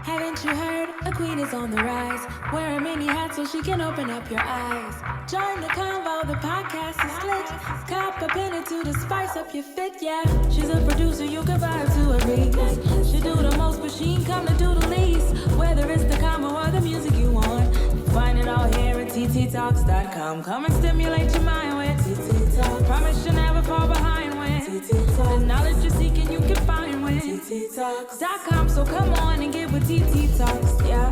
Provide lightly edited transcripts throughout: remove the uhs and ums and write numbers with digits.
Haven't you heard? A queen is on the rise. Wear a mini hat so she can open up your eyes. Join the convo, the podcast is lit. Cop a penny to the spice up your fit, yeah. She's a producer, you can vibe to her beats. She do the most, but she ain't come to do the least. Whether it's the combo or the music you want, find it all here at TiTiTalks.com. Come and stimulate your mind with TiTi Talks. Promise you'll never fall behind when TiTi Talks. The knowledge you're seeking you can find when TiTiTalks.com. So come on and get with TiTi Talks, yeah.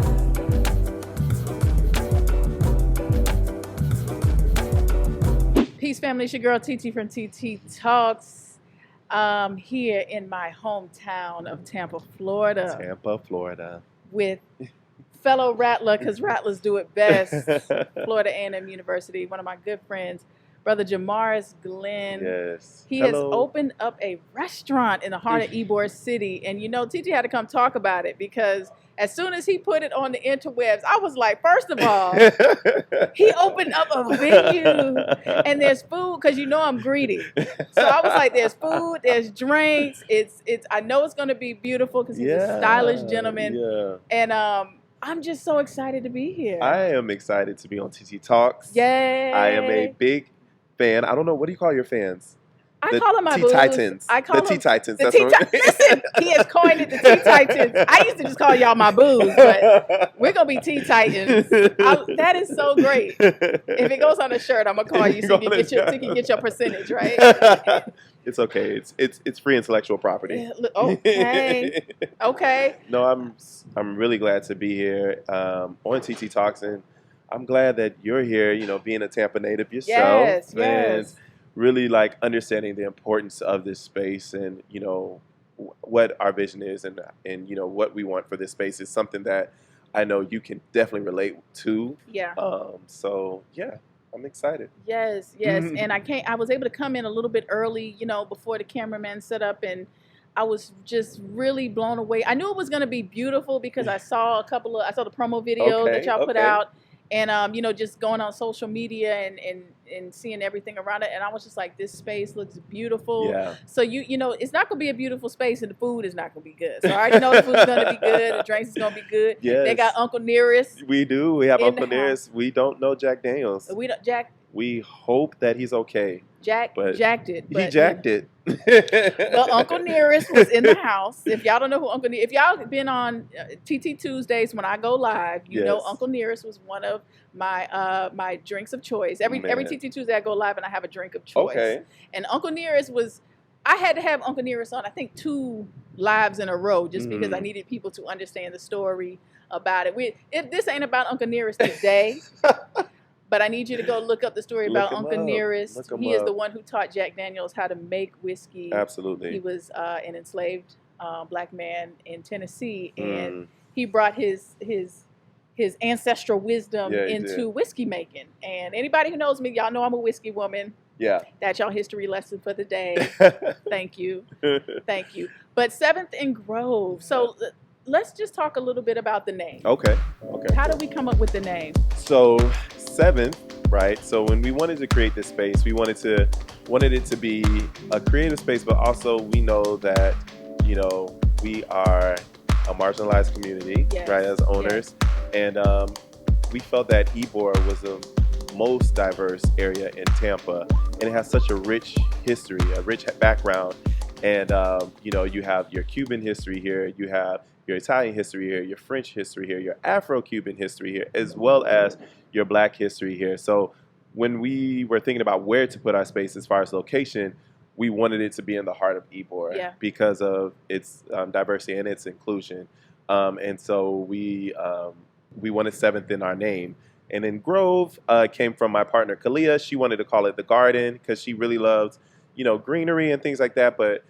Peace, family. It's your girl TiTi from TiTi Talks. Here in my hometown of Tampa, Florida. Tampa, Florida. With fellow Rattler, because Rattlers do it best, Florida A&M University. One of my good friends, Brother Jamaris Glenn. Yes. He has opened up a restaurant in the heart of Ybor City. And you know, TiTi had to come talk about it because as soon as he put it on the interwebs, I was like, first of all, he opened up a venue and there's food, because you know I'm greedy. So I was like, there's food, there's drinks. It's I know it's going to be beautiful because he's a stylish gentleman. Yeah. And I'm just so excited to be here. I am excited to be on TiTi Talks. Yay. I am a big fan. I don't know, what do you call your fans? I call them my boos. T-Titans. I call the them T-Titans. the That's T-Titans. Listen, he has coined it the T-Titans. I used to just call y'all my boos, but we're going to be T-Titans. That is so great. If it goes on a shirt, I'm going to call you so you can get your percentage, right? It's okay. It's free intellectual property. Okay. Okay. No, I'm really glad to be here on TiTi Talks, and I'm glad that you're here, you know, being a Tampa native yourself. Yes. Really like understanding the importance of this space, and you know what our vision is, and you know what we want for this space is something that I know you can definitely relate to. Yeah. So yeah, I'm excited. Yes. And I was able to come in a little bit early, you know, before the cameraman set up, and I was just really blown away. I knew it was going to be beautiful because I saw the promo video that y'all put out. And, you know, just going on social media and seeing everything around it. And I was just like, this space looks beautiful. Yeah. So, you know, it's not going to be a beautiful space and the food is not going to be good. So I already know the food's going to be good. The drinks is going to be good. Yes. They got Uncle Nearest. We do. We have in Uncle Nearest. We don't know Jack Daniels. We hope that he's okay. Jacked it. He jacked it. Well, Uncle Nearest was in the house. If y'all don't know who Uncle Nearest, if y'all been on TT Tuesdays when I go live, you know Uncle Nearest was one of my my drinks of choice. Every TT Tuesday I go live and I have a drink of choice. Okay. And Uncle Nearest I had to have Uncle Nearest on, I think 2 lives in a row just because I needed people to understand the story about it. This ain't about Uncle Nearest today. But I need you to go look up the story about Uncle Nearest. He is the one who taught Jack Daniels how to make whiskey. Absolutely. He was an enslaved black man in Tennessee, and he brought his ancestral wisdom into whiskey making. And anybody who knows me, y'all know I'm a whiskey woman. Yeah. That's your history lesson for the day. Thank you. Thank you. But 7th and Grove. So let's just talk a little bit about the name. Okay. How did we come up with the name? So 7th, right? So when we wanted to create this space, we wanted it to be a creative space, but also we know that, you know, we are a marginalized community, right, as owners. And we felt that Ybor was the most diverse area in Tampa, and it has such a rich history, a rich background. And, you know, you have your Cuban history here, you have your Italian history here, your French history here, your Afro-Cuban history here, as well as your Black history here. So when we were thinking about where to put our space as far as location, we wanted it to be in the heart of Ybor because of its diversity and its inclusion. And so we wanted 7th in our name. And then Grove came from my partner, Kalia. She wanted to call it the garden because she really loves, you know, greenery and things like that. But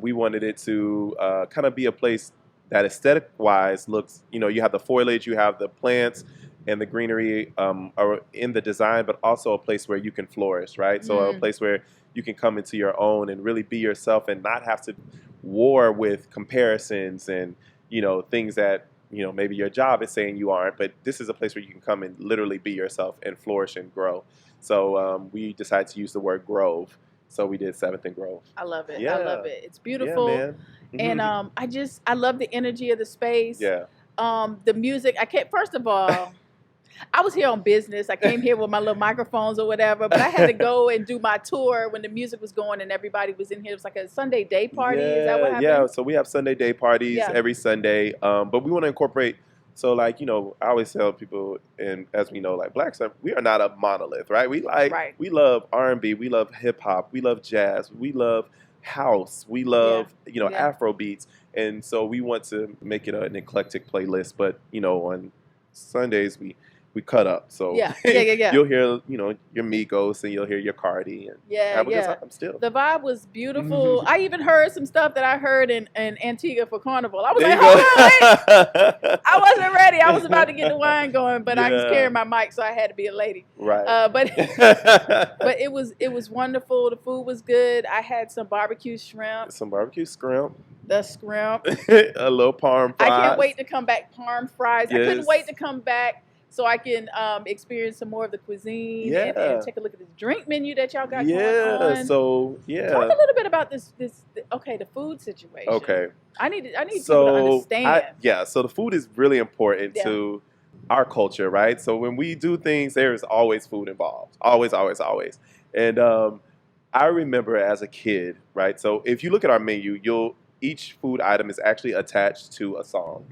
we wanted it to kind of be a place that aesthetic-wise looks, you know, you have the foliage, you have the plants and the greenery are in the design, but also a place where you can flourish, right? So a place where you can come into your own and really be yourself and not have to war with comparisons and, you know, things that, you know, maybe your job is saying you aren't, but this is a place where you can come and literally be yourself and flourish and grow. So we decided to use the word grove. So we did 7th and Grove. I love it. I love it. It's beautiful. Yeah, man. And I love the energy of the space. Yeah. The music, first of all, I was here on business. I came here with my little microphones or whatever, but I had to go and do my tour when the music was going and everybody was in here. It was like a Sunday day party. Is that what happened? Yeah, so we have Sunday day parties every Sunday, but we want to incorporate. So, like, I always tell people, and as we know, like, Blacks, we are not a monolith, right? We love R&B, we love hip hop, we love jazz, we love house, we love Afro beats, and so we want to make it an eclectic playlist. But on Sundays we cut up, so you'll hear your Migos and you'll hear your Cardi and have a good time still. The vibe was beautiful. I even heard some stuff that I heard in Antigua for Carnival. I was like, hold on, wait. I wasn't ready. I was about to get the wine going, but I was carrying my mic, so I had to be a lady. Right. But it was wonderful. The food was good. I had some barbecue shrimp. The scrimp. A little parm fries. I can't wait to come back. Parm fries. Yes. I couldn't wait to come back so I can experience some more of the cuisine and take a look at this drink menu that y'all got going on. So talk a little bit about this. The food situation. Okay, I need people to understand. So the food is really important to our culture, right? So when we do things, there is always food involved. Always. And I remember as a kid, right? So if you look at our menu, each food item is actually attached to a song.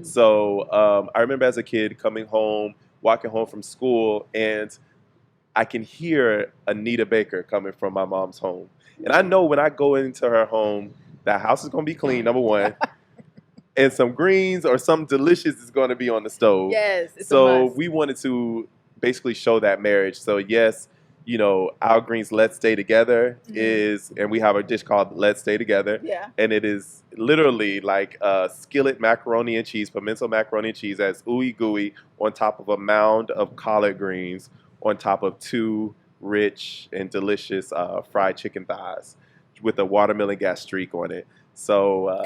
So I remember as a kid walking home from school, and I can hear Anita Baker coming from my mom's home. And I know when I go into her home, that house is going to be clean, number one, and some greens or something delicious is going to be on the stove. Yes, it's so a must. We wanted to basically show that marriage. So yes, Al Green's Let's Stay Together and we have a dish called Let's Stay Together. Yeah. And it is literally like skillet macaroni and cheese, pimento macaroni and cheese that's ooey gooey on top of a mound of collard greens on top of 2 rich and delicious fried chicken thighs with a watermelon gastrique on it. So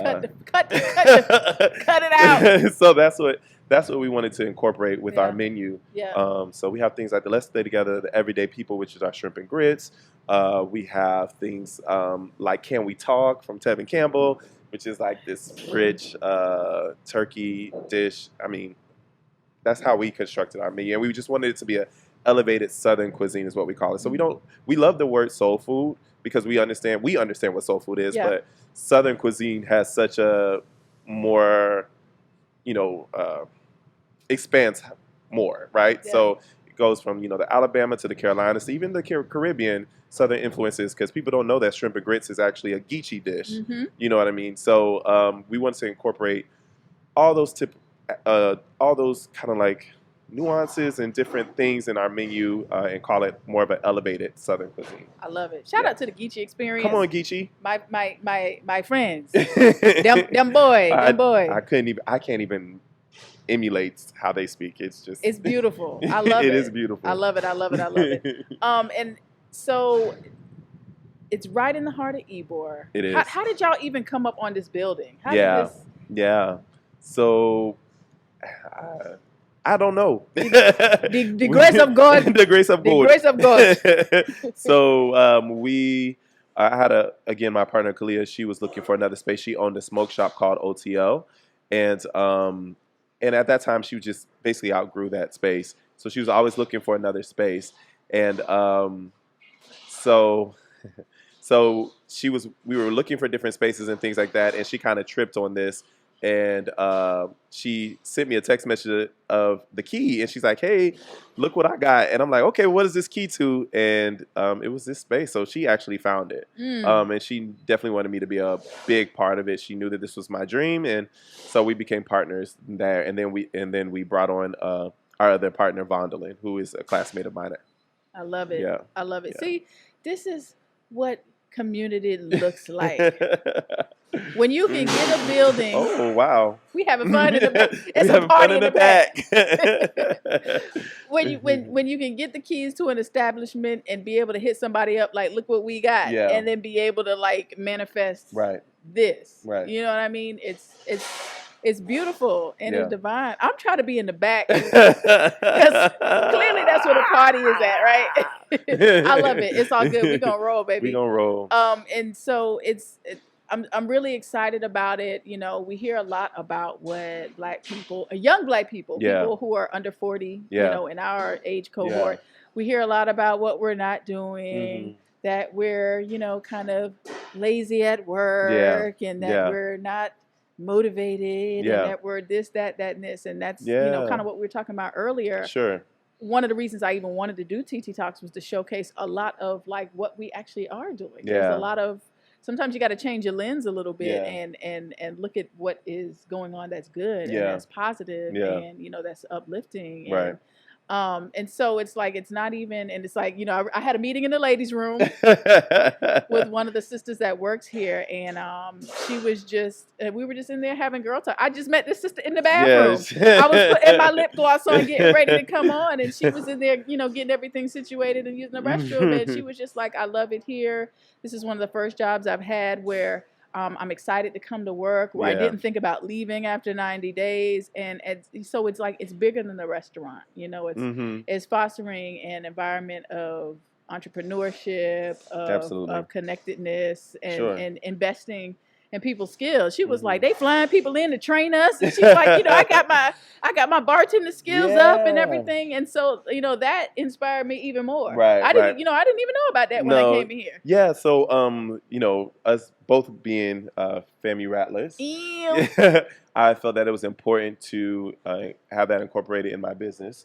cut it out. So that's what we wanted to incorporate with our menu. Yeah. So we have things like the Let's Stay Together, the Everyday People, which is our shrimp and grits. We have things like Can We Talk from Tevin Campbell, which is like this rich turkey dish. I mean, that's how we constructed our menu. And we just wanted it to be an elevated Southern cuisine is what we call it. So we love the word soul food because we understand what soul food is, but Southern cuisine has such a more, expands more, right? Yeah. So it goes from, the Alabama to the Carolinas, to even the Caribbean Southern influences, because people don't know that shrimp and grits is actually a geechee dish. Mm-hmm. You know what I mean? So we want to incorporate all those kind of like nuances and different things in our menu and call it more of an elevated Southern cuisine. I love it. Shout out to the Geechee experience. Come on, Geechee. My friends. them boys. I can't even emulate how they speak. It's beautiful. I love it. It is beautiful. I love it. And so it's right in the heart of Ybor. It is. How did y'all even come up on this building? Yeah. So I don't know. The grace of God. The grace of God. The grace of God. So I had my partner Kalia, she was looking for another space. She owned a smoke shop called OTL. And at that time she just basically outgrew that space. So she was always looking for another space. And so we were looking for different spaces and things like that, and she kind of tripped on this. And she sent me a text message of the key, and she's like, "Hey, look what I got." And I'm like, "Okay, what is this key to?" And it was this space. So she actually found it, and she definitely wanted me to be a big part of it. She knew that this was my dream, and so we became partners there. And then we brought on our other partner, Vondolin, who is a classmate of mine. I love it. Yeah. I love it. Yeah. See, this is what community looks like. When you can get a building. Oh, wow. We having fun in the back. It's a party in the back. when you can get the keys to an establishment and be able to hit somebody up like, look what we got. Yeah. And then be able to like manifest this. Right. You know what I mean? It's beautiful and it's divine. I'm trying to be in the back because clearly that's where the party is at, right? I love it. It's all good. We're gonna roll, baby. We're gonna roll. And so I'm really excited about it. You know, we hear a lot about what Black people, young Black people, people who are under 40, you know, in our age cohort, we hear a lot about what we're not doing, that we're, you know, kind of lazy at work, and that we're not motivated, and that we're this, that, and this, and that's, you know, kind of what we were talking about earlier. Sure. One of the reasons I even wanted to do TiTi Talks was to showcase a lot of like what we actually are doing. There's a lot of, sometimes you got to change your lens a little bit and look at what is going on that's good and that's positive and, you know, that's uplifting. And so it's like, it's not even, and it's like, you know, I had a meeting in the ladies' room with one of the sisters that works here, and she was just, we were just in there having girl talk. I just met this sister in the bathroom. I was putting my lip gloss on, getting ready to come on, and she was in there, you know, getting everything situated and using the restroom, and she was just like, I love it here. This is one of the first jobs I've had where I'm excited to come to work, where I didn't think about leaving after 90 days. And so it's like, it's bigger than the restaurant. You know, it's fostering an environment of entrepreneurship, of connectedness, and investing in people's skills. She was like, they flying people in to train us. And she's like, you know, I got my bartender skills up and everything. And so, you know, that inspired me even more. I didn't even know about that when I came in here. Yeah. So, you know, us both being FAMU Rattlers, I felt that it was important to have that incorporated in my business.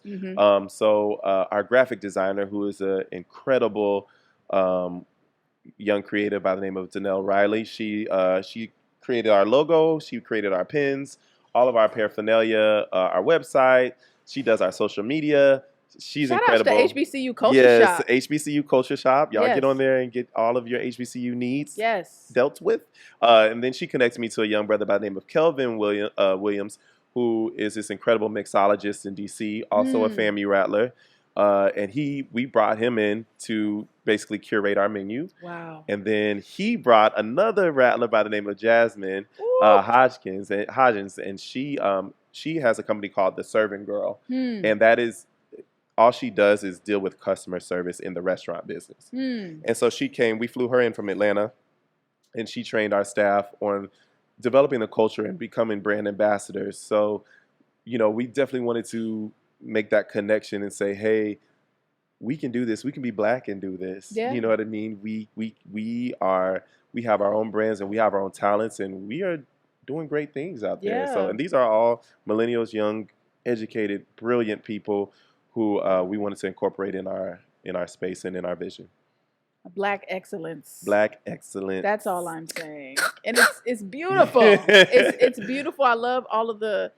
So our graphic designer, who is an incredible young creative by the name of Danelle Riley, she created our logo, she created our pins, all of our paraphernalia, our website. She does our social media. She's incredible. Shout out to HBCU Culture Shop. Yes, HBCU Culture Shop. Y'all get on there and get all of your HBCU needs dealt with. And then she connects me to a young brother by the name of Kelvin Williams, who is this incredible mixologist in DC, also a FAMU Rattler. And we brought him in to basically curate our menu. Wow. And then he brought another Rattler by the name of Jasmine Hodgins, and she has a company called The Serving Girl, and that is, all she does is deal with customer service in the restaurant business. And so we flew her in from Atlanta, and she trained our staff on developing the culture and becoming brand ambassadors. So, you know, we definitely wanted to make that connection and say, hey, we can do this. We can be Black and do this. You know what I mean? We have our own brands and we have our own talents, and we are doing great things out there. So, and these are all millennials, young, educated, brilliant people who we wanted to incorporate in our space and in our vision. Black excellence. Black excellence. That's all I'm saying. And it's beautiful. It's beautiful. I love all of the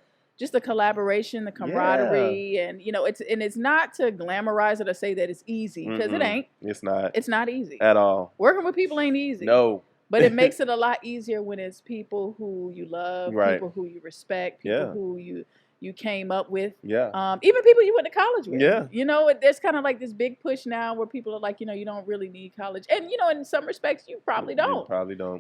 collaboration, the camaraderie, and you know, it's not to glamorize it or say that it's easy, because it ain't. It's not. It's not easy at all. Working with people ain't easy. No. But it makes it a lot easier when it's people who you love, people who you respect, people who you came up with. Even people you went to college with. You know, there's kind of like this big push now where people are like, you know, you don't really need college. And, you know, in some respects, you probably don't.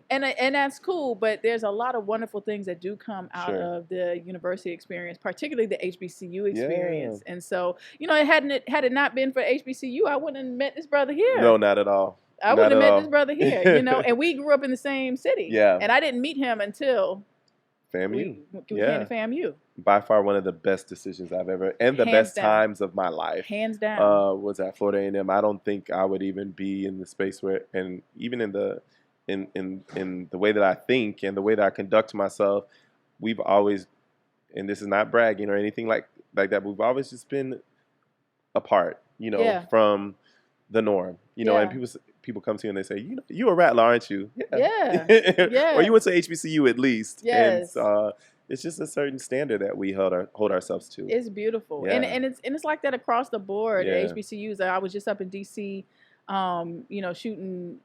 And that's cool. But there's a lot of wonderful things that do come out of the university experience, particularly the HBCU experience. And so, you know, had it not been for HBCU, I wouldn't have met this brother here. No, not at all. I wouldn't have met this brother here, you know, and we grew up in the same city. And I didn't meet him until FAMU. We came to FAMU. By far one of the best decisions I've ever, and the best times of my life. Hands down. Was at Florida A&M. I don't think I would even be in the space where, and even in the way that I think and the way that I conduct myself, we've always, and this is not bragging or anything like that, but we've always just been apart, you know, from the norm, you know, and people come to you and they say, you know, you a Rattler, aren't you? Or you went to HBCU at least. And it's just a certain standard that we hold ourselves to. It's beautiful. And it's like that across the board. HBCUs. I was just up in DC, you know, shooting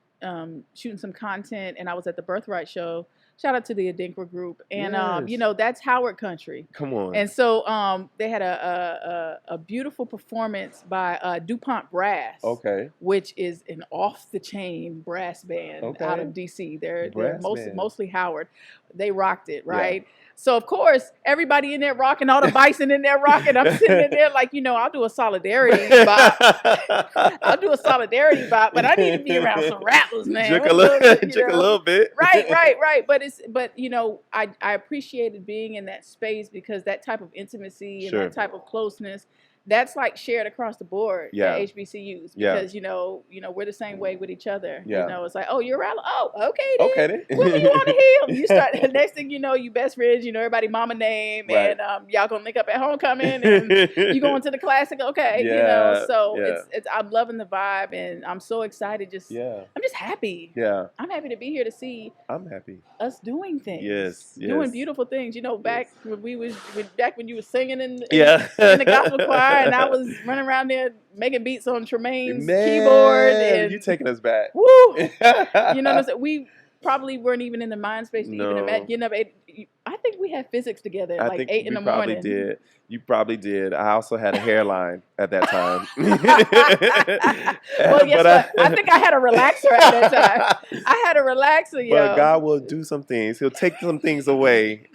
some content, and I was at the Birthright show Shout out to the Adinkra group. And, Yes. that's Howard country. Come on. And so they had a beautiful performance by DuPont Brass. Okay. Which is an off-the-chain brass band out of D.C. They're mostly Howard. They rocked it, right? Yeah. So, of course, everybody in there rocking, all the bison in there rocking. I'm sitting in there like, I'll do a solidarity bop. But I need to be around some Rattlers, man. Joke a little bit. Right. But I appreciated being in that space because that type of intimacy and that type of closeness, that's like shared across the board at HBCUs because we're the same way with each other. Yeah. It's like, oh, you're Rattler. Oh, okay then. What do you want to heal? You start the next thing you best friends. Everybody mama name and y'all gonna link up at homecoming and you going to the classic. Okay, So it's I'm loving the vibe and I'm so excited. I'm just happy. Yeah. I'm happy to be here to see. I'm happy. Us doing things. Yes. Doing beautiful things. Back when you were singing in the gospel choir. And I was running around there making beats on Tremaine's keyboard. And you taking us back. Woo! You know what I'm saying? We probably weren't even in the mind space to even imagine getting up. I think we had physics together at like 8 in the morning. Probably did. You probably did. I also had a hairline at that time. Well, guess what? I think I had a relaxer at that time. I had a relaxer, yo. But God will do some things. He'll take some things away.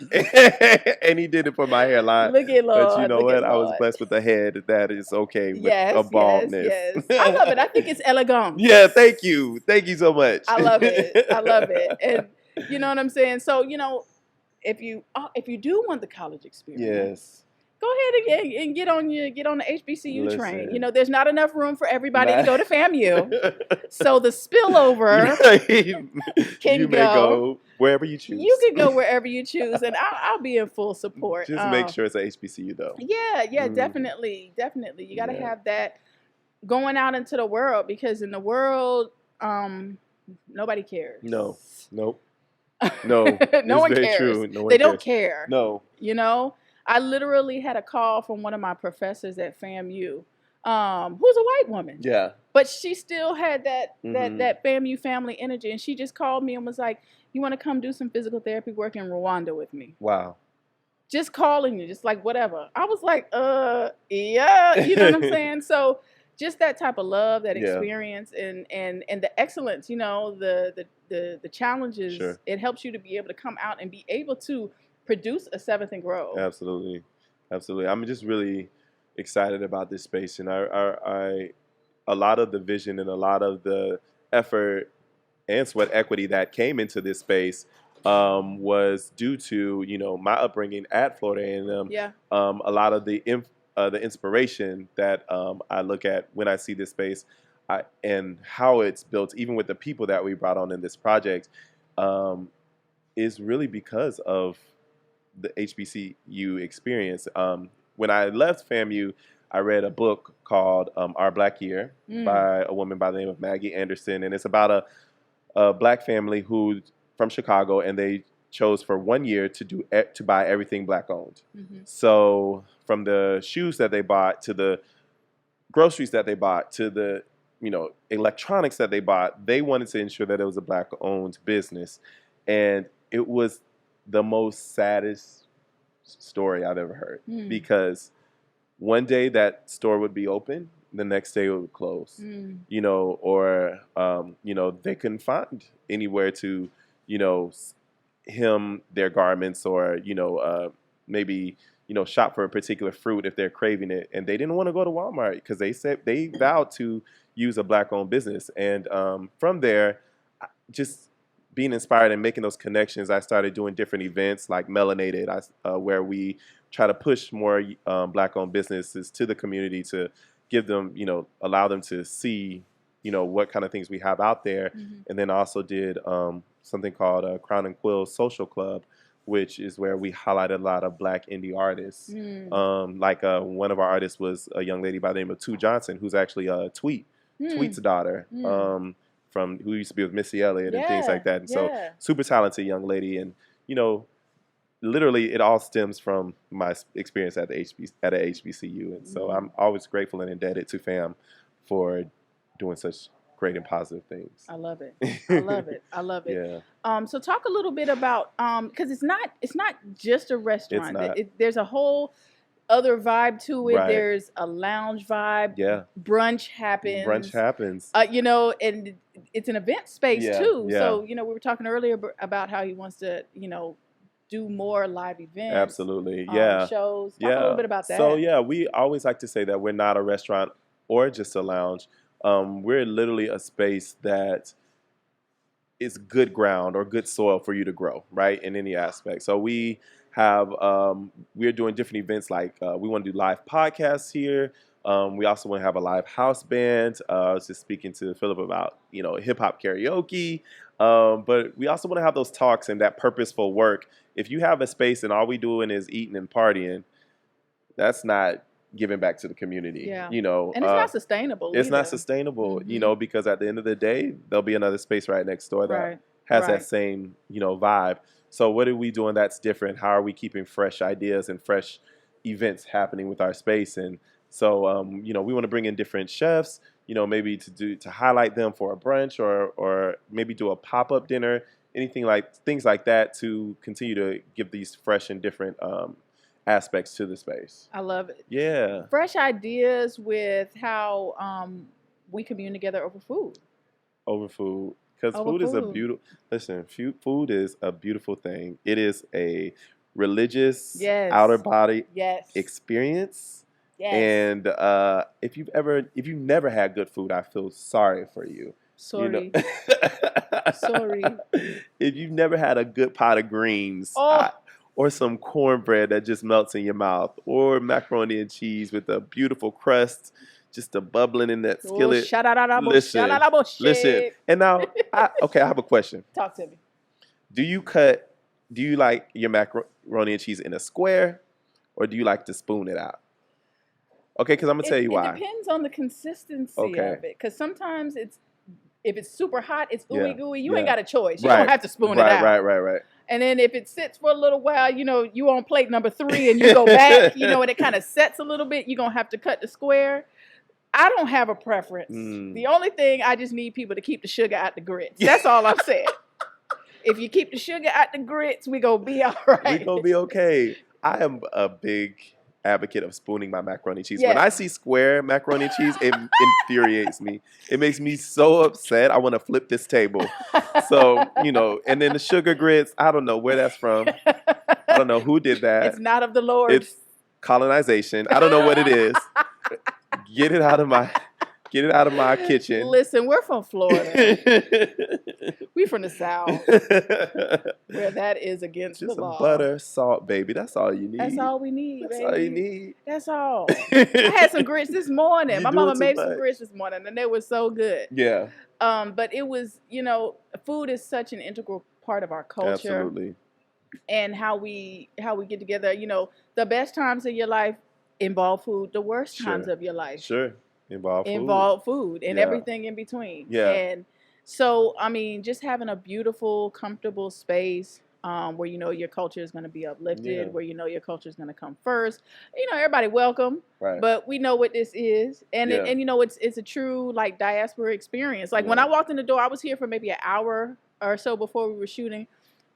And he did it for my hairline. Look at Lord. But you know what? I was blessed with a head that is okay with a baldness. Yes. I love it. I think it's elegant. Yeah, thank you. Thank you so much. I love it. And you know what I'm saying? So, if you do want the college experience, go ahead and get on the HBCU train. There's not enough room for everybody to go to FAMU. So the spillover can go wherever you choose. You can go wherever you choose, and I'll be in full support. Just make sure it's a HBCU though. Yeah, definitely. You got to have that going out into the world because in the world, nobody cares. Nope. No one cares. True. No one they don't care. No. I literally had a call from one of my professors at FAMU, who's a white woman. Yeah. But she still had that FAMU family energy, and she just called me and was like, "You want to come do some physical therapy work in Rwanda with me?" Wow. Just calling you, just like whatever. I was like, yeah, you know what I'm saying? So just that type of love, that experience, and the excellence, the challenges. Sure. It helps you to be able to come out and be able to produce a Seventh and Grove. Absolutely. I'm just really excited about this space, and I a lot of the vision and a lot of the effort and sweat equity that came into this space was due to my upbringing at Florida A&M. Yeah. A lot of the inspiration that I look at when I see this space and how it's built, even with the people that we brought on in this project, is really because of the HBCU experience. When I left FAMU, I read a book called Our Black Year by a woman by the name of Maggie Anderson, and it's about a black family who from Chicago, and they chose for 1 year to buy everything black owned. Mm-hmm. So from the shoes that they bought to the groceries that they bought to the electronics that they bought, they wanted to ensure that it was a black owned business, and it was the most saddest story I've ever heard because one day that store would be open, the next day it would close, or they couldn't find anywhere to, hem their garments or, maybe, shop for a particular fruit if they're craving it. And they didn't want to go to Walmart because they said they vowed to use a black owned business. And from there, just being inspired and making those connections, I started doing different events like Melanated, where we try to push more black-owned businesses to the community to give them, allow them to see, what kind of things we have out there. Mm-hmm. And then also did something called Crown and Quill Social Club, which is where we highlighted a lot of black indie artists. One of our artists was a young lady by the name of Tu Johnson, who's actually Tweet's daughter. From who used to be with Missy Elliott and things like that. And so super talented young lady. And, literally it all stems from my experience at a HBCU. And so I'm always grateful and indebted to FAM for doing such great creating positive things. I love it. I love it. I love it. Yeah. So talk a little bit about because it's not just a restaurant. It's not. There's a whole other vibe to it. Right. There's a lounge vibe. Yeah. Brunch happens. Brunch happens. You know, and it's an event space too. Yeah. So, you know, we were talking earlier about how he wants to, you know, do more live events. Absolutely. Yeah. Shows. Talk a little bit about that. So, yeah, we always like to say that we're not a restaurant or just a lounge. We're literally a space that is good ground or good soil for you to grow, right, in any aspect. So we have, we're doing different events like we want to do live podcasts here. We also want to have a live house band. I was just speaking to Philip about, you know, hip hop karaoke. But we also want to have those talks and that purposeful work. If you have a space and all we doing is eating and partying, that's not giving back to the community. Yeah. You know, and it's not sustainable. It's either. not sustainable, Mm-hmm. you know, because at the end of the day, there'll be another space right next door that has that same, you know, vibe. So what are we doing that's different? How are we keeping fresh ideas and fresh events happening with our space? And so, you know, we want to bring in different chefs, you know, maybe to highlight them for a brunch or maybe do a pop-up dinner, things like that to continue to give these fresh and different aspects to the space. I love it. Yeah. Fresh ideas with how we commune together over food. Over food. Because food is food is a beautiful thing. It is a religious outer body experience. Yes. And if you've never had good food, I feel sorry for you. Sorry. You know? Sorry. If you've never had a good pot of greens or some cornbread that just melts in your mouth, or macaroni and cheese with a beautiful crust, just a bubbling in that skillet. Listen. And now, I have a question. Talk to me. Do you like your macaroni and cheese in a square, or do you like to spoon it out? Okay, because I'm going to tell you why. It depends on the consistency of it. Because sometimes if it's super hot, it's ooey gooey. You ain't got a choice. You don't have to spoon it out. Right. And then if it sits for a little while, you know, you on plate number 3 and you go back, you know, and it kind of sets a little bit, you're going to have to cut the square. I don't have a preference. The only thing, I just need people to keep the sugar out the grits. That's all I'm saying. If you keep the sugar out the grits, we're going to be all right. We're going to be okay. I am a big advocate of spooning my macaroni and cheese. When I see square macaroni and cheese, it infuriates me. It makes me so upset. I want to flip this table. So, you know, and then the sugar grits, I don't know where that's from. I don't know who did that. It's not of the Lord. It's colonization. I don't know what it is. Get it out of my kitchen. Listen, we're from Florida. We from the South, where that is against the law. Just butter, salt, baby. That's all you need. That's all we need, That's baby. all you need. That's all. I had some grits this morning. My mama made some much. grits this morning, and they were so good. Yeah. But it was, you know, food is such an integral part of our culture. Absolutely. And how we get together. You know, the best times of your life involve food. The worst times of your life involve food and everything in between. Yeah. And so, I mean, just having a beautiful, comfortable space where you know your culture is going to be uplifted, where you know your culture is going to come first. You know, everybody welcome, but we know what this is, and and you know, it's a true like diaspora experience. Like when I walked in the door, I was here for maybe an hour or so before we were shooting.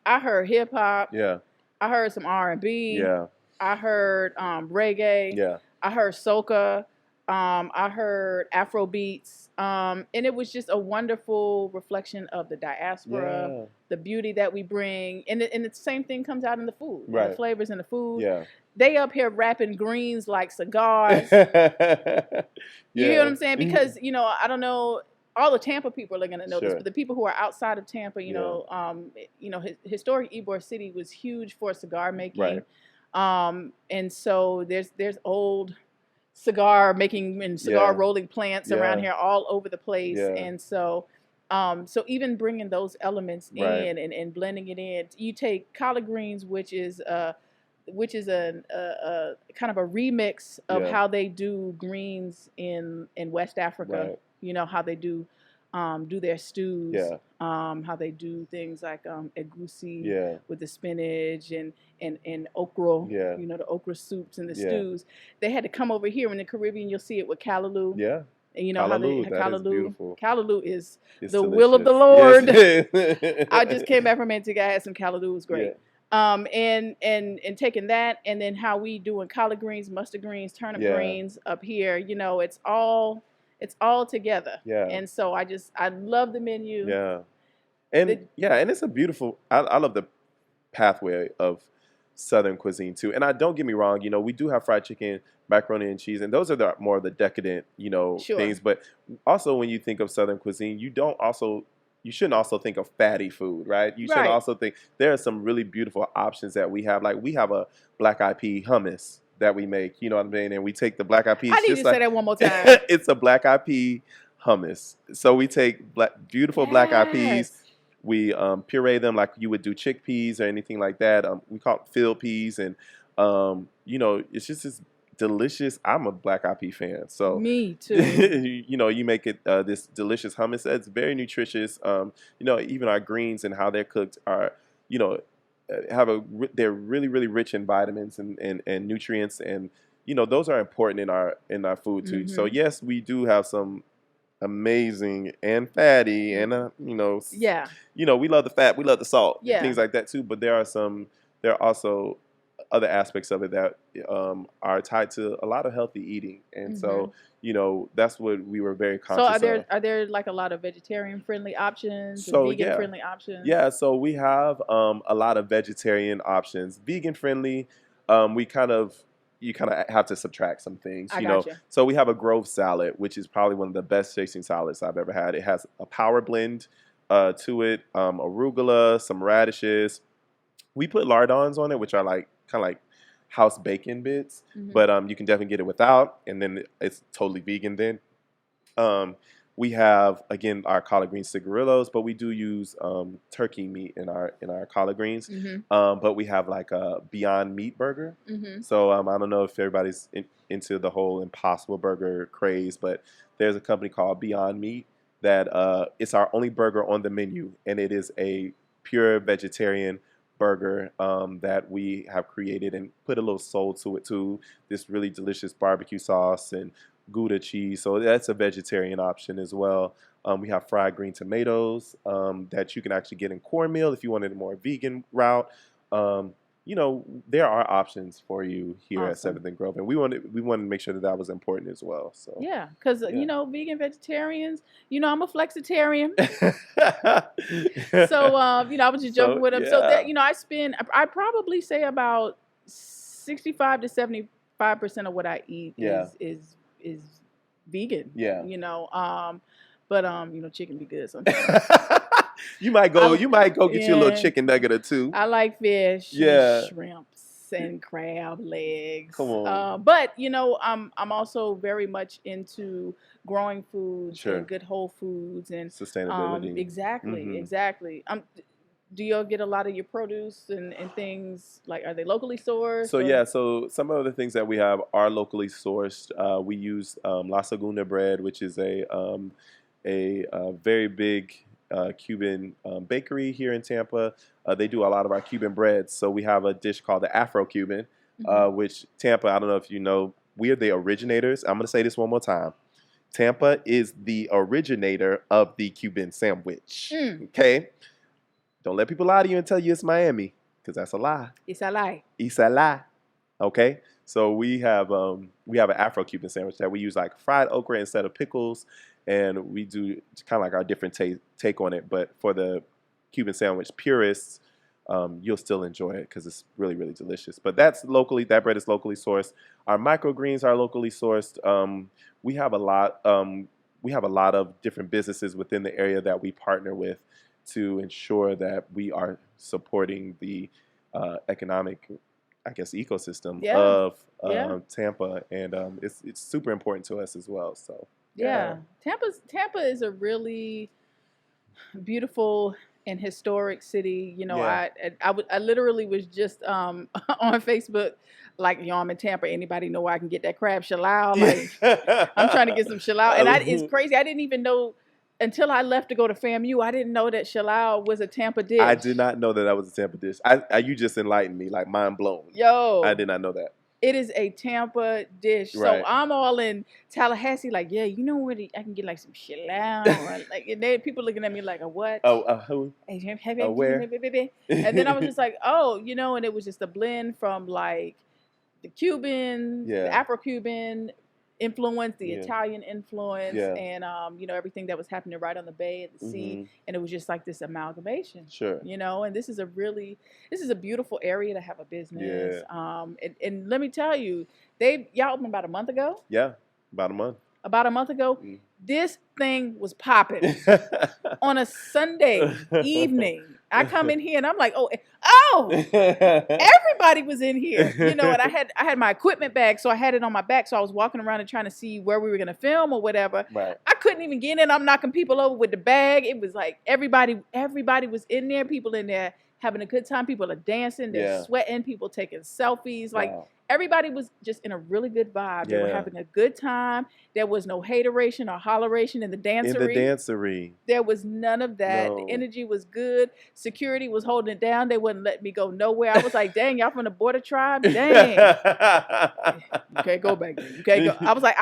I heard hip hop. Yeah. I heard some R&B. Yeah. I heard reggae. Yeah. I heard soca. I heard Afro beats. And it was just a wonderful reflection of the diaspora, the beauty that we bring. And the same thing comes out in the food. The flavors in the food. Yeah. They up here wrapping greens like cigars. You hear what I'm saying? Because, you know, I don't know, all the Tampa people are going to know this, but the people who are outside of Tampa, you know, historic Ybor City was huge for cigar making. And so there's old cigar making and cigar rolling plants around here all over the place. And so so even bringing those elements in and blending it in, you take collard greens, which is a kind of a remix of how they do greens in West Africa. You know, how they do their stews, how they do things like egusi with the spinach and okra, you know, the okra soups and the stews. They had to come over here in the Caribbean. You'll see it with callaloo. And you know Callaloo, that is Callaloo, beautiful. Callaloo is It's the delicious. will of the Lord. Yes. I just came back from Antigua. I had some Callaloo. It was great. Yeah. And taking that, and then how we doing collard greens, mustard greens, turnip greens up here. You know, it's all together. Yeah. And so I love the menu. Yeah. And and it's a beautiful. I love the pathway of Southern cuisine too. And don't get me wrong, you know, we do have fried chicken, macaroni and cheese, and those are more of the decadent, you know, things. But also when you think of Southern cuisine, you shouldn't also think of fatty food, right? You should also think there are some really beautiful options that we have. Like we have a black eyed pea hummus that we make, you know what I mean? And we take the black eyed peas. I need to say that one more time. It's a black eyed pea hummus. So we take beautiful black eyed peas. We puree them like you would do chickpeas or anything like that. We call it field peas. And, you know, it's just this delicious. I'm a black eyed pea fan. So me too. You know, you make it this delicious hummus that's very nutritious. You know, even our greens and how they're cooked are, you know, they're really, really rich in vitamins and nutrients. And, you know, those are important in our food too. So yes, we do have some amazing and fatty and you know, you know, we love the fat, we love the salt, things like that too. But there are also other aspects of it that are tied to a lot of healthy eating, and so you know that's what we were very conscious of. Are there like a lot of vegetarian friendly options, vegan friendly options? Yeah, so we have a lot of vegetarian options. Vegan friendly, you kind of have to subtract some things, you know. So we have a Grove salad, which is probably one of the best tasting salads I've ever had. It has a power blend to it, arugula, some radishes. We put lardons on it, which are like kind of like house bacon bits, but you can definitely get it without, and then it's totally vegan then. We have, again, our collard green cigarillos, but we do use turkey meat in our collard greens. But we have like a Beyond Meat burger. So I don't know if everybody's into the whole Impossible Burger craze, but there's a company called Beyond Meat that it's our only burger on the menu, and it is a pure vegetarian burger that we have created and put a little soul to it too. This really delicious barbecue sauce and Gouda cheese, so that's a vegetarian option as well. We have fried green tomatoes that you can actually get in cornmeal if you wanted a more vegan route. You know, there are options for you here at 7th and Grove, and we wanted to make sure that was important as well. So because you know, vegan vegetarians, you know, I'm a flexitarian. So you know, I was just joking with them. So that, you know, I probably say about 65 to 75% of what I eat is vegan. You know, but you know, chicken be good sometimes. You might go get you a little chicken nugget or two. I like fish, and shrimps, and crab legs. Come on. But you know, I'm also very much into growing foods and good whole foods and sustainability. Exactly. Do y'all get a lot of your produce and things, like, are they locally sourced? So so some of the things that we have are locally sourced. We use La Segunda bread, which is a very big Cuban bakery here in Tampa. They do a lot of our Cuban breads. So we have a dish called the Afro-Cuban, which Tampa, I don't know if you know, we are the originators. I'm going to say this one more time. Tampa is the originator of the Cuban sandwich. Okay? Don't let people lie to you and tell you it's Miami, because that's a lie. It's a lie. It's a lie. Okay? So we have an Afro-Cuban sandwich that we use like fried okra instead of pickles, and we do kind of like our different take on it. But for the Cuban sandwich purists, you'll still enjoy it because it's really, really delicious. But that bread is locally sourced. Our microgreens are locally sourced. We have a lot of different businesses within the area that we partner with to ensure that we are supporting the economic, I guess, ecosystem of Tampa, and it's super important to us as well. So Tampa is a really beautiful and historic city. You know, I literally was just on Facebook, like, you know, I'm in Tampa. Anybody know where I can get that crab shallal? Like, I'm trying to get some shallal, and it's crazy. I didn't even know. Until I left to go to FAMU, I didn't know that shallal was a Tampa dish. I did not know that was a Tampa dish. You just enlightened me, like mind blown. Yo. I did not know that. It is a Tampa dish. Right. So I'm all in Tallahassee, like, yeah, you know where I can get like some shellao, or like, and they people looking at me like, a what? Who? Where? And then I was just like, oh, you know, and it was just a blend from like the Cuban, the Afro-Cuban influence, the Italian influence, and you know, everything that was happening right on the bay at the sea, and it was just like this amalgamation. Sure. You know, and this is a beautiful area to have a business. And let me tell you, y'all opened about a month ago. Yeah, about a month. About a month ago, this thing was popping on a Sunday evening. I come in here and I'm like, oh, everybody was in here, you know. And I had my equipment bag, so I had it on my back. So I was walking around and trying to see where we were gonna film or whatever. Right. I couldn't even get in. I'm knocking people over with the bag. It was like everybody was in there. People in there having a good time. People are dancing. They're sweating. People taking selfies. Like. Wow. Everybody was just in a really good vibe. They were having a good time. There was no hateration or holleration in the dancery. There was none of that. No. The energy was good. Security was holding it down. They wouldn't let me go nowhere. I was like, dang, y'all from the border tribe? Dang. You can't go back there. You can't go. I was like,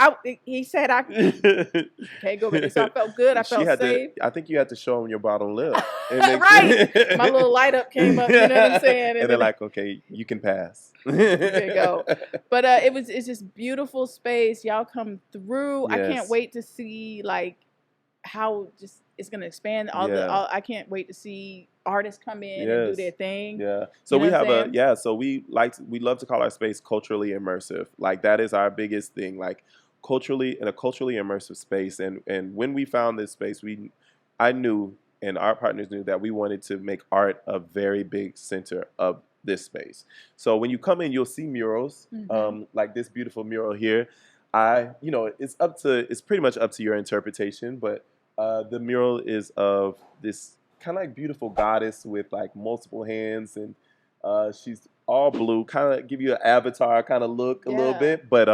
he said I can't go back there. So I felt good. I felt safe. I think you had to show them your bottom lip. Right. My little light up came up. You know what I'm saying? And they're like, okay, you can pass. There you go. But it's just beautiful space. Y'all come through. Yes. I can't wait to see like how just it's gonna expand. I can't wait to see artists come in and do their thing. Yeah. So we have so we love to call our space culturally immersive. Like that is our biggest thing. Like culturally immersive space. And when we found this space, I knew and our partners knew that we wanted to make art a very big center of this space. So when you come in, you'll see murals, like this beautiful mural here. It's pretty much up to your interpretation, but the mural is of this kind of like beautiful goddess with like multiple hands, and she's all blue, kind of give you an avatar kind of look a little bit. But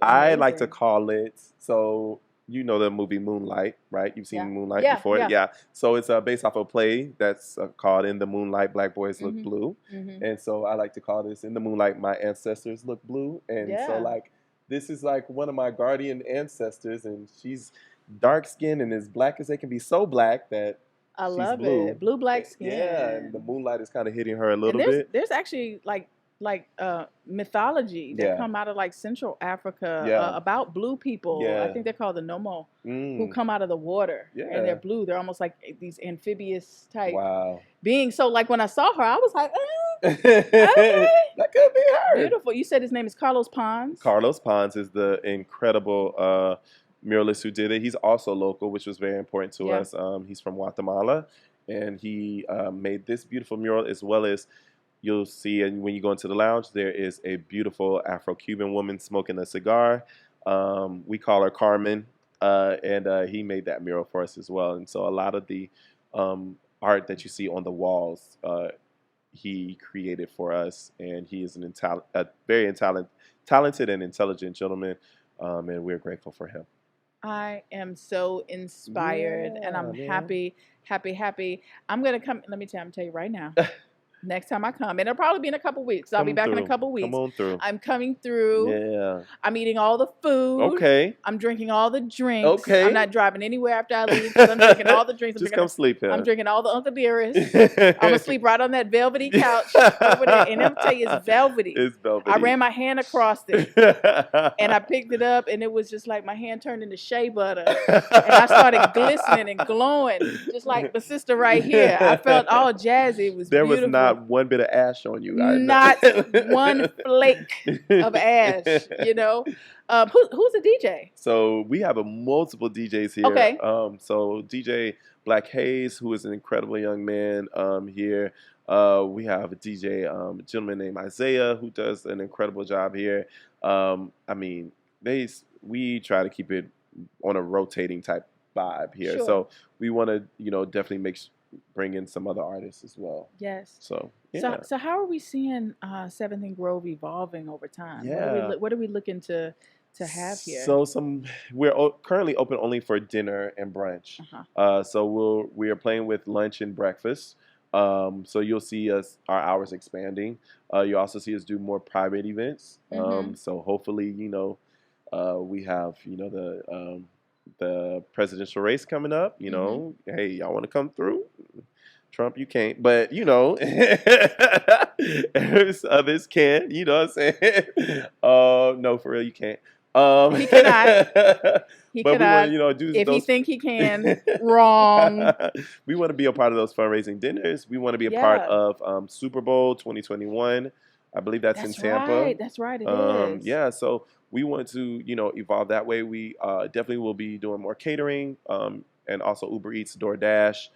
I like to call it, so you know the movie Moonlight, right? You've seen Moonlight before? Yeah. So it's based off a play that's called In the Moonlight, Black Boys Look Blue. And so I like to call this In the Moonlight, My Ancestors Look Blue. And so like, this is like one of my guardian ancestors, and she's dark skinned and as black as they can be, so black that I she's love blue. It. Blue, black skin. Yeah, and the moonlight is kind of hitting her a little bit. There's actually like mythology that come out of like Central Africa about blue people. I think they're called the Nomo, who come out of the water and they're blue. They're almost like these amphibious type beings. So like when I saw her, I was like, okay. That could be her. Beautiful. You said his name is Carlos Pons. Carlos Pons is the incredible muralist who did it. He's also local, which was very important to us. He's from Guatemala, and he made this beautiful mural, as well as you'll see, and when you go into the lounge, there is a beautiful Afro-Cuban woman smoking a cigar. We call her Carmen, and he made that mural for us as well. And so a lot of the art that you see on the walls, he created for us, and he is a very talented and intelligent gentleman, and we're grateful for him. I am so inspired, and I'm happy. I'm going to come. Let me tell you right now. Next time I come, and it'll probably be in a couple weeks. I'll be back in a couple weeks. Come on through. I'm coming through. Yeah. I'm eating all the food. Okay. I'm drinking all the drinks. Okay. I'm not driving anywhere after I leave because I'm drinking all the drinks. Just come sleep here. I'm drinking all the Uncle Dearest. I'm gonna sleep right on that velvety couch over there, and I'll tell you, it's velvety. It's velvety. I ran my hand across it, and I picked it up, and it was just like my hand turned into shea butter, and I started glistening and glowing, just like the sister right here. I felt all jazzy. It was there beautiful. Was not one bit of ash on you. Not one flake of ash, you know. Who's the DJ? So we have multiple DJs here. Okay. So DJ Black Hayes, who is an incredible young man here. We have a DJ, a gentleman named Isaiah, who does an incredible job here. I mean, we try to keep it on a rotating type vibe here. Sure. So we want to, definitely bring in some other artists as well. Yes. So yeah. So how are we seeing Seventh and Grove evolving over time? Yeah. What are we looking to have here? So we're currently open only for dinner and brunch. So we are playing with lunch and breakfast. So you'll see our hours expanding. You also see us do more private events. So hopefully, we have, the presidential race coming up. Hey, y'all want to come through? Trump, you can't, but others can. You know what I'm saying? No, for real, you can't. He cannot. He but cannot. we want to do if those. he think he can, wrong. We want to be a part of those fundraising dinners. We want to be a part of Super Bowl 2021. I believe that's in Tampa. Right. That's right. It is. Yeah. So we want to, evolve that way. We definitely will be doing more catering, and also Uber Eats, DoorDash,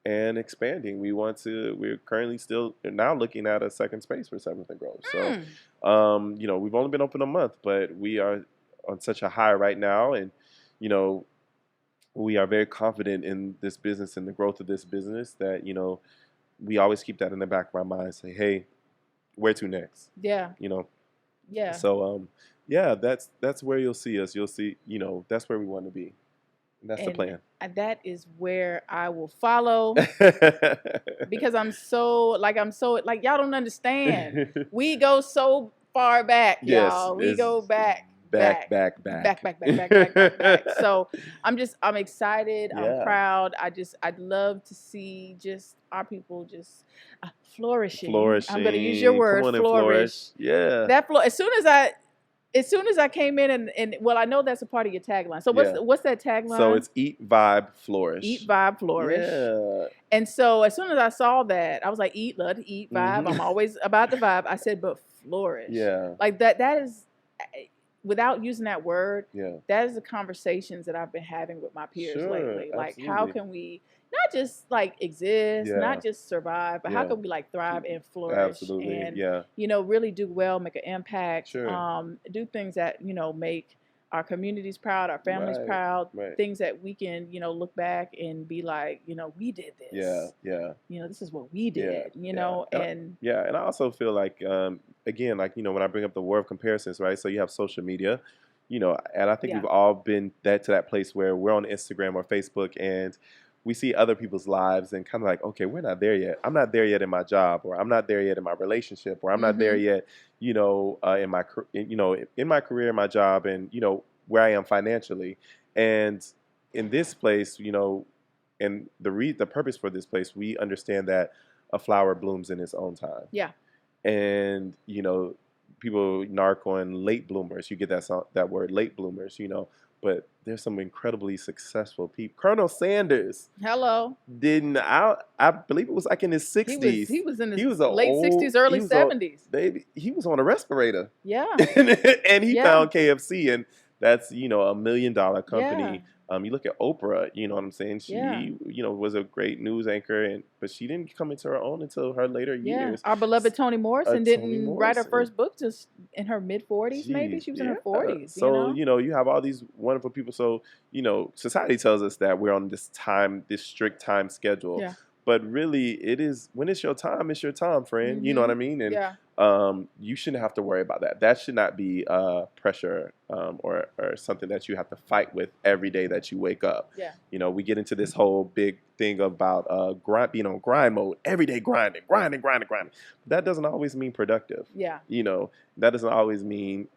and expanding. We're currently still now looking at a second space for 7th and Grove. So, we've only been open a month, but we are on such a high right now. And, we are very confident in this business and the growth of this business that, we always keep that in the back of our mind. Say, hey, where to next? Yeah. Yeah. So, that's where you'll see us. You'll see, that's where we want to be. That's the plan. That is where I will follow because I'm so like y'all don't understand. We go so far back, y'all. We go back. So I'm excited. Yeah. I'm proud. I'd love to see just our people just flourishing. I'm going to use your word, flourish. Yeah. As soon as I came in and well, I know that's a part of your tagline. So what's that tagline? So it's Eat, Vibe, Flourish. Eat, Vibe, Flourish. Yeah. And so as soon as I saw that, I was like, love to eat, vibe. I'm always about the vibe. I said, but flourish. Yeah. Like that is, without using that word, yeah, that is the conversations that I've been having with my peers lately. Like, absolutely. How can we not just like exist, not just survive, but how can we like thrive and flourish? Absolutely. And, really do well, make an impact, do things that, make our communities proud, our families proud, things that we can, look back and be like, we did this. Yeah. This is what we did, and I also feel like, again, like, when I bring up the war of comparisons, right? So you have social media, and I think we've all been to that place where we're on Instagram or Facebook and we see other people's lives and kind of like, okay, we're not there yet. I'm not there yet in my job, or I'm not there yet in my relationship, or I'm not there yet, in my career, my job, and, where I am financially. And in this place, and the purpose for this place, we understand that a flower blooms in its own time. Yeah. And, people narc on late bloomers. You get that word, late bloomers, but there's some incredibly successul people. Colonel Sanders. Hello. I believe it was like in his 60s. He was in his late 60s, early 70s. Baby, he was on a respirator. Yeah. And he found KFC, and that's, $1 million company. Yeah. You look at Oprah, you know what I'm saying? She, was a great news anchor, but she didn't come into her own until her later years. Our beloved Toni Morrison didn't write her first book just in her mid-40s, maybe? She was in her 40s, So, you have all these wonderful people. So, society tells us that we're on this strict time schedule. Yeah. But really, it is, when it's your time, friend. Mm-hmm. You know what I mean? And you shouldn't have to worry about that. That should not be pressure or something that you have to fight with every day that you wake up. Yeah. We get into this whole big thing about being on grind mode, every day grinding. That doesn't always mean productive. Yeah. That doesn't always mean,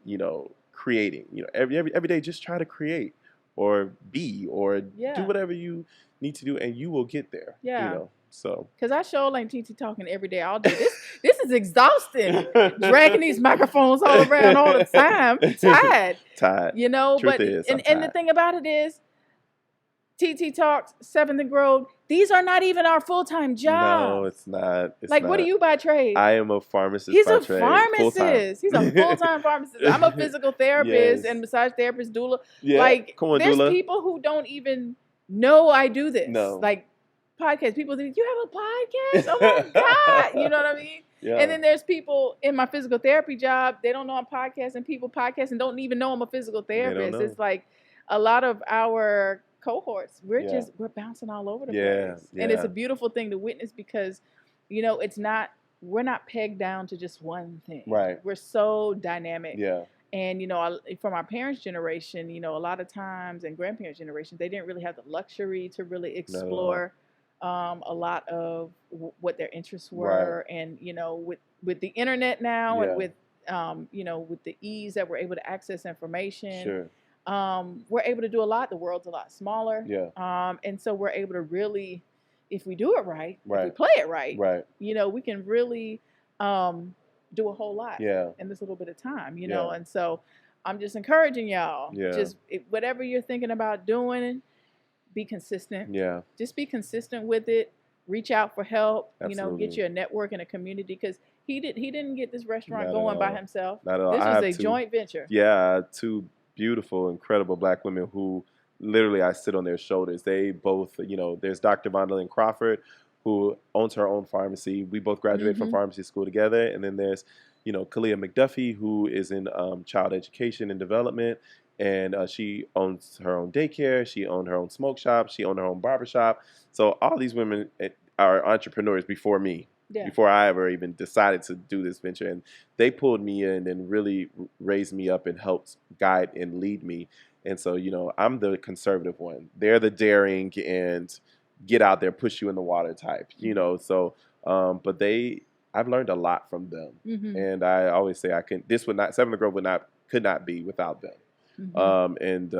creating. Every day just try to create or be or do whatever you need to do, and you will get there. Yeah. So, because I sure ain't TiTi talking every day all day. This is exhausting. Dragging these microphones all around all the time. Tired. Truth but is, and the thing about it is, TiTi Talks, 7th and Grove, these are not even our full-time jobs. No, it's not. What are you by trade? I am a pharmacist. He's by a trade. pharmacist. He's a full-time pharmacist. I'm a physical therapist and massage therapist, doula. Yeah. Come on, there's doula. People who don't even know I do this. No. Podcasts. People think, you have a podcast? Oh my God. You know what I mean? Yeah. And then there's people in my physical therapy job, they don't know I'm podcasting. People podcast and don't even know I'm a physical therapist. It's like a lot of our cohorts, we're bouncing all over the place. And it's a beautiful thing to witness because, we're not pegged down to just one thing. Right. We're so dynamic. Yeah. And, from our parents' generation, a lot of times, and grandparents' generation, they didn't really have the luxury to really explore a lot of what their interests were, and with the internet now, and with with the ease that we're able to access information, we're able to do a lot. The world's a lot smaller, and so we're able to really, if we do it right, if we play it right, we can really do a whole lot in this little bit of time, and so I'm just encouraging y'all, just whatever you're thinking about doing, be consistent. Just be consistent with it. Reach out for help. Absolutely. Get you a network and a community, because he didn't get this restaurant going by himself. Not at all. This was a joint venture. Yeah, two beautiful, incredible Black women who literally I sit on their shoulders. They both, there's Dr. Vondelyn Crawford, who owns her own pharmacy. We both graduated from pharmacy school together. And then there's, Kalia McDuffie, who is in child education and development. And she owns her own daycare. She owned her own smoke shop. She owned her own barbershop. So all these women are entrepreneurs before me, before I ever even decided to do this venture. And they pulled me in and really raised me up and helped guide and lead me. And so, I'm the conservative one. They're the daring and get out there, push you in the water type, So, but I've learned a lot from them. And I always say Seventh Grove could not be without them. And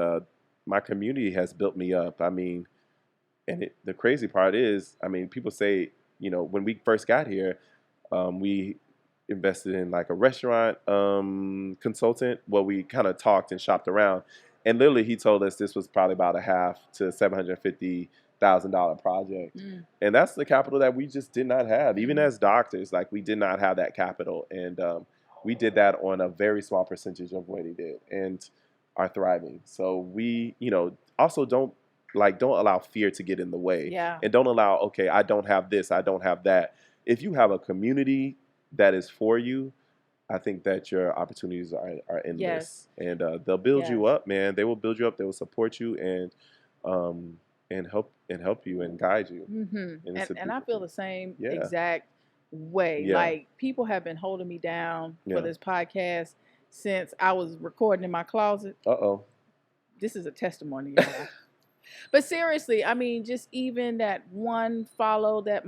my community has built me up. I mean, and the crazy part is, people say, when we first got here, we invested in like a restaurant consultant. Well, we kind of talked and shopped around, and literally he told us this was probably about a half to $750,000 project, and that's the capital that we just did not have. Even as doctors, like we did not have that capital, and we did that on a very small percentage of what he did, and are thriving. So we, also don't allow fear to get in the way. And don't allow, okay, I don't have this, I don't have that. If you have a community that is for you, I think that your opportunities are endless. And they'll build you up, man. They will build you up. They will support you and help you and guide you. And I feel the same exact way. Like, people have been holding me down for this podcast since I was recording in my closet. This is a testimony, y'all. But seriously, just even that one follow that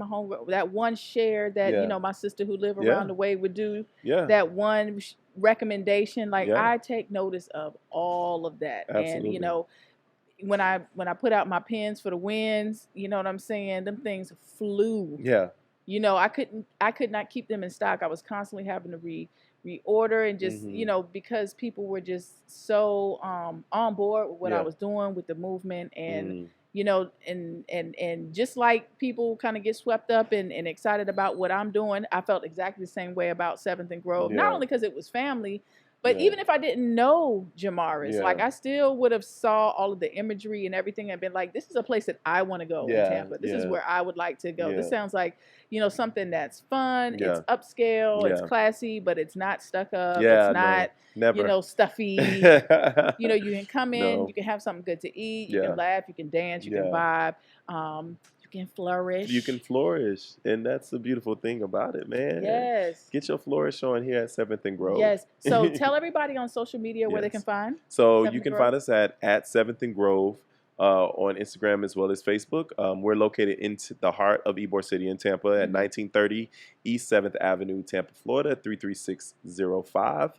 that one share that, my sister who lived around the way would do, that one recommendation, like I take notice of all of that. Absolutely. And, when I put out my pins for the wins, you know what I'm saying? Them things flew. I could not keep them in stock. I was constantly having to reorder, and just because people were just so on board with what I was doing with the movement, and and just like people kind of get swept up and excited about what I'm doing, I felt exactly the same way about 7th and Grove. Not only because it was family, but even if I didn't know Jamaris, like I still would have saw all of the imagery and everything and been like, this is a place that I want to go in Tampa. This is where I would like to go. This sounds like, something that's fun. It's upscale. It's classy, but it's not stuck up. It's not, stuffy. You can come in, you can have something good to eat. You can laugh, you can dance, you can vibe. You can flourish. You can flourish. And that's the beautiful thing about it, man. Yes. Get your flourish on here at 7th and Grove. Yes. So tell everybody on social media where they can find. So you can find us at 7th and Grove on Instagram as well as Facebook. We're located in the heart of Ybor City in Tampa at 1930 East 7th Avenue, Tampa, Florida, 33605.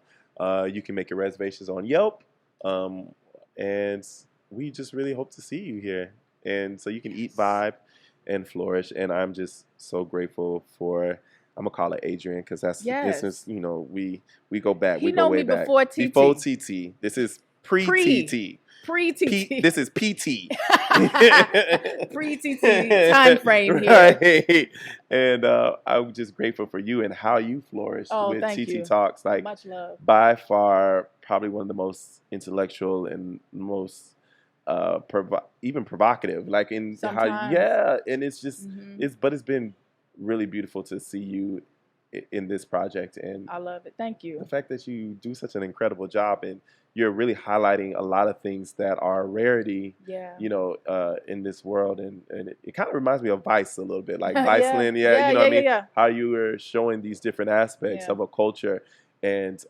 You can make your reservations on Yelp. And we just really hope to see you here. And so you can eat, vibe, and flourish. And I'm just so grateful for, I'm gonna call it Adrian, because that's this is, we go back. We go way back. Before TiTi. Before TiTi. This is pre-TiTi. Pre-TiTi. This is PT. Pre-TiTi time frame here. Right. And I'm just grateful for you and how you flourished with TiTi Talks. Like, much love. By far, probably one of the most intellectual and most even provocative, like in sometimes. And it's just it's been really beautiful to see you in this project, and I love it. Thank you. The fact that you do such an incredible job, and you're really highlighting a lot of things that are a rarity, in this world, and it kind of reminds me of Vice a little bit, like Viceland, how you were showing these different aspects of a culture. And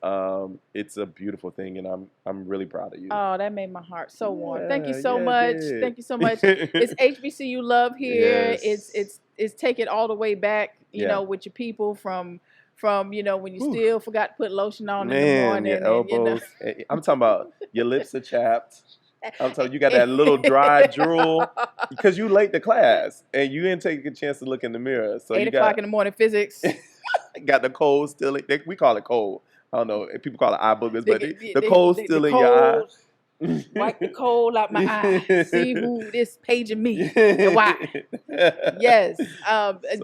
it's a beautiful thing, and I'm really proud of you. Oh, that made my heart so warm. Yeah, Thank you so yeah, it much. did. Thank you so much. It's HBCU love here. Yes. It's take it all the way back, you Yeah. know, with your people from you know, when you Whew. still forgot to put lotion on in the Man, morning. your And, you know. elbows. I'm talking about your lips are chapped. I'm telling you got that little dry drool because you late to class and you didn't take a chance to look in the mirror. So 8 you o'clock got in the morning physics. got the cold still. We call it cold. I don't know if people call it eye boogers, but the cold still the in your eye. Wipe the cold out my eye. See who this paging me and why. Yes.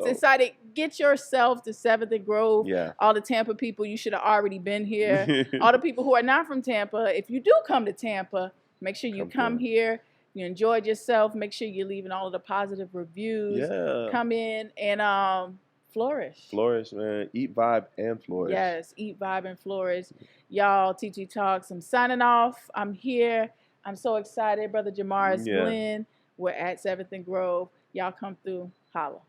Decided, get yourself to 7th and Grove. Yeah. All the Tampa people, you should have already been here. All the people who are not from Tampa, if you do come to Tampa, make sure you come here. You enjoyed yourself. Make sure you're leaving all of the positive reviews. Yeah. Come in and flourish. Flourish, man. Eat, vibe, and flourish. Yes, eat, vibe, and flourish. Y'all, TiTi Talks. I'm signing off. I'm here. I'm so excited. Brother Jamaris, Glenn. We're at 7th and Grove. Y'all come through. Holla.